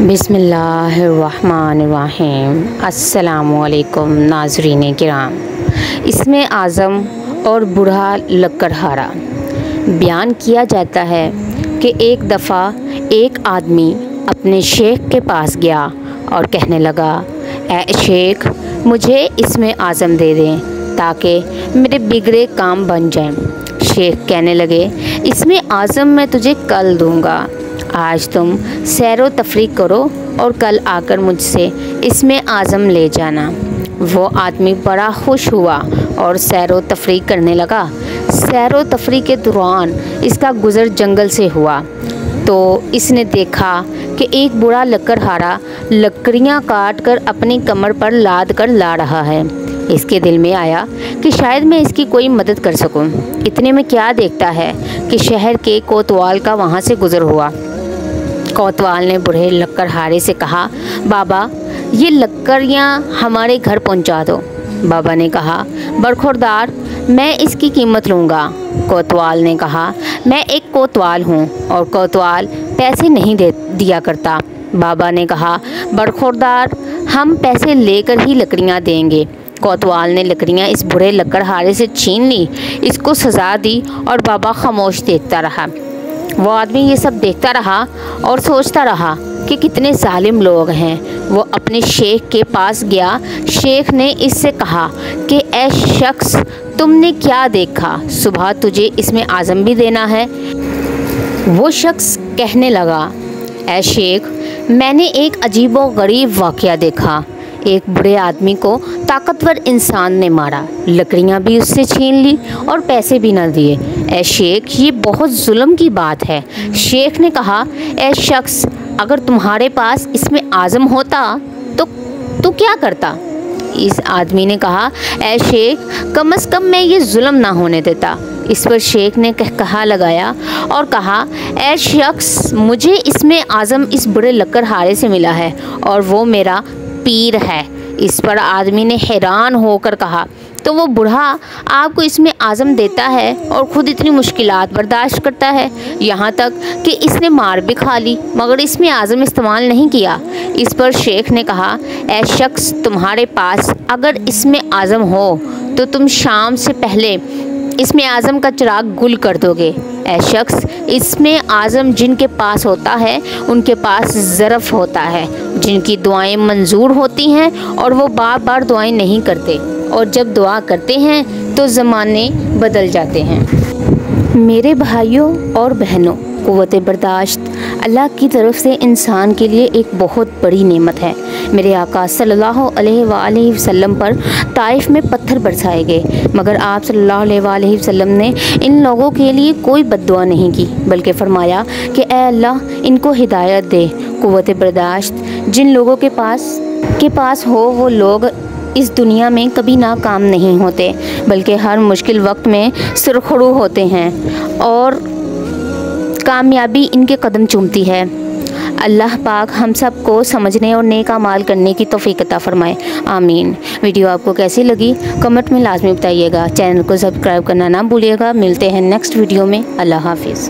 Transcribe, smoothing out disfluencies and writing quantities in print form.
बिस्मिल्लाहिर्रहमानिर्रहीम। अस्सलामुअलैकुम नाज़रीन किराम। इसमें आज़म और बूढ़ा लकड़हारा। बयान किया जाता है कि एक दफ़ा एक आदमी अपने शेख के पास गया और कहने लगा, ए शेख, मुझे इसमें आज़म दे दें ताकि मेरे बिगड़े काम बन जाएं। शेख कहने लगे, इसमें आज़म मैं तुझे कल दूंगा। आज तुम सैर व तफरीक करो और कल आकर मुझसे इसमें आज़म ले जाना। वो आदमी बड़ा खुश हुआ और सैर व तफरीक करने लगा। सैर व तफरीक के दौरान इसका गुज़र जंगल से हुआ तो इसने देखा कि एक बूढ़ा लकड़हारा लकड़ियाँ काट कर अपनी कमर पर लाद कर ला रहा है। इसके दिल में आया कि शायद मैं इसकी कोई मदद कर सकूं। इतने में क्या देखता है कि शहर के कोतवाल का वहाँ से गुज़र हुआ। कोतवाल ने बूढ़े लकड़हारे से कहा, बाबा, ये लकड़ियाँ हमारे घर पहुँचा दो। बाबा ने कहा, बरखुरदार, मैं इसकी कीमत लूँगा। कोतवाल ने कहा, मैं एक कोतवाल हूँ और कोतवाल पैसे नहीं दिया करता। बाबा ने कहा, बरखुरदार, हम पैसे लेकर ही लकड़ियाँ देंगे। कोतवाल ने लकड़ियाँ इस बूढ़े लकड़हारे से छीन ली, इसको सज़ा दी और बाबा खामोश देखता रहा। वो आदमी ये सब देखता रहा और सोचता रहा कि कितने जालिम लोग हैं। वो अपने शेख के पास गया। शेख ने इससे कहा कि ऐ शख्स, तुमने क्या देखा? सुबह तुझे इसमें आज़म भी देना है। वो शख्स कहने लगा, ऐ शेख, मैंने एक अजीब व गरीब वाक़या देखा। एक बूढ़े आदमी को ताकतवर इंसान ने मारा, लकड़ियाँ भी उससे छीन ली और पैसे भी न दिए। ऐ शेख, ये बहुत जुल्म की बात है। शेख ने कहा, ऐ शख्स, अगर तुम्हारे पास इसमें आज़म होता तो क्या करता? इस आदमी ने कहा, ऐ शेख, कम से कम मैं ये जुल्म ना होने देता। इस पर शेख ने कहा लगाया और कहा, ऐ शख्स, मुझे इसमें आज़म इस बूढ़े लकड़हारे से मिला है और वो मेरा पीर है। इस पर आदमी ने हैरान होकर कहा, तो वो बूढ़ा आपको इसमें आज़म देता है और ख़ुद इतनी मुश्किलात बर्दाश्त करता है, यहाँ तक कि इसने मार भी खा ली मगर इसमें आज़म इस्तेमाल नहीं किया। इस पर शेख ने कहा, ऐ शख्स, तुम्हारे पास अगर इसमें आज़म हो तो तुम शाम से पहले इसमें आज़म का चिराग गुल कर दोगे। ऐ शख्स, इसमें आज़म जिनके पास होता है उनके पास ज़रफ़ होता है, जिनकी दुआएं मंजूर होती हैं और वो बार बार दुआएं नहीं करते, और जब दुआ करते हैं तो ज़माने बदल जाते हैं। मेरे भाइयों और बहनों, क़ुव्वत बर्दाश्त अल्लाह की तरफ से इंसान के लिए एक बहुत बड़ी नेमत है। मेरे आका सल्लल्लाहु अलैहि वसल्लम पर ताइफ में पत्थर बरसाए गए मगर आप सल्लल्लाहु अलैहि वसल्लम ने इन लोगों के लिए कोई बद्दुआ नहीं की, बल्कि फरमाया कि ए अल्लाह, इनको हिदायत दे। क़ुव्वत बर्दाश्त जिन लोगों के पास हो वो लोग इस दुनिया में कभी नाकाम नहीं होते, बल्कि हर मुश्किल वक्त में सुरखरू होते हैं और कामयाबी इनके कदम चूमती है। अल्लाह पाक हम सब को समझने और नेक अमाल करने की तौफीक अता फरमाए, आमीन। वीडियो आपको कैसी लगी कमेंट में लाजमी बताइएगा। चैनल को सब्सक्राइब करना ना भूलिएगा। मिलते हैं नेक्स्ट वीडियो में। अल्लाह हाफिज़।